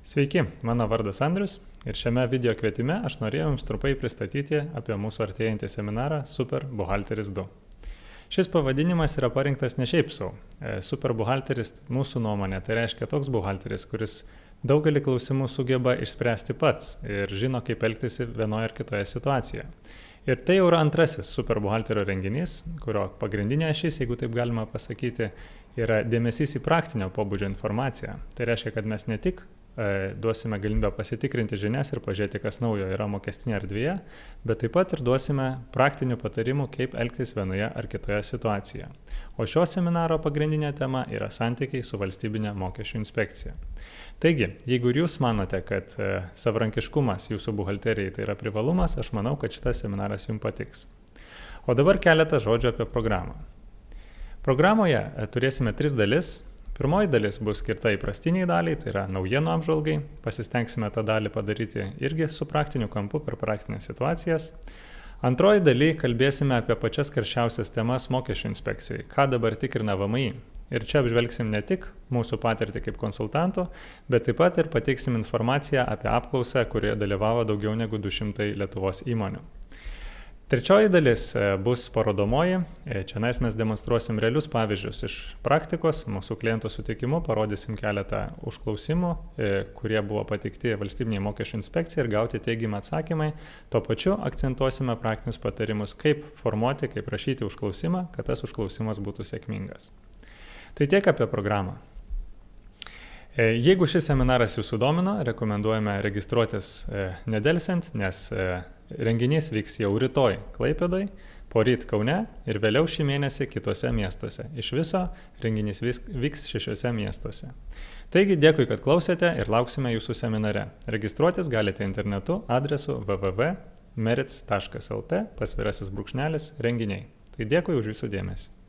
Sveiki, mano vardas Andrius ir šiame video kvietime aš norėjau Jums trumpai pristatyti apie mūsų artėjantį seminarą Super Buhalteris 2. Šis pavadinimas yra parinktas ne šiaip sau. Super buhalteris mūsų nuomonė tai reiškia toks buhalteris, kuris daugelį klausimų sugeba išspręsti pats ir žino, kaip elgtis vienoje ar kitoje situacijoje. Ir tai jau yra antrasis super buhalterio renginys, kurio pagrindinė ašis, jeigu taip galima pasakyti, yra dėmesys į praktinio pobūdžio informaciją. Tai reiškia, kad mes ne tik duosime galimybę pasitikrinti žinias ir pažiūrėti, kas naujo yra mokestinėje erdvėje, bet taip pat ir duosime praktinių patarimų, kaip elgtis vienoje ar kitoje situacijoje. O šio seminaro pagrindinė tema yra santykiai su valstybinė mokesčių inspekcija. Taigi, jeigu ir jūs manote, kad savarankiškumas jūsų buhalterijai tai yra privalumas, aš manau, kad šitas seminaras jums patiks. O dabar keletą žodžių apie programą. Programoje turėsime 3 dalis. Pirmoji dalis bus skirta įprastiniai daliai, tai yra naujienų apžvalgai. Pasistengsime tą dalį padaryti irgi su praktiniu kampu per praktinės situacijas. Antroji daly kalbėsime apie pačias karščiausias temas mokesčių inspekcijai, ką dabar tikrina VMI. Ir čia apžvelgsim ne tik mūsų patirtį kaip konsultantų, bet taip pat ir pateiksim informaciją apie apklausą, kurioje dalyvavo daugiau negu 200 Lietuvos įmonių. Trečioji dalis bus parodomoji. Čia mes demonstruosim realius pavyzdžius iš praktikos, mūsų klientų sutikimu, parodysim keletą užklausimų, kurie buvo pateikti valstybiniai mokesčių inspekcijai ir gauti teigiamą atsakymai. Tuo pačiu akcentuosime praktinius patarimus, kaip formuoti, kaip rašyti užklausimą, kad tas užklausimas būtų sėkmingas. Tai tiek apie programą. Jeigu šis seminaras Jūsų domino, rekomenduojame registruotis nedelsiant, nes renginys vyks jau rytoj Klaipėdoj, poryt Kaune ir vėliau šį mėnesį kitose miestuose. Iš viso renginys vyks 6 miestuose. Taigi dėkui, kad klausėte ir lauksime Jūsų seminare. Registruotis galite internetu adresu www.merits.lt /renginiai. Tai dėkui už Jūsų dėmesį.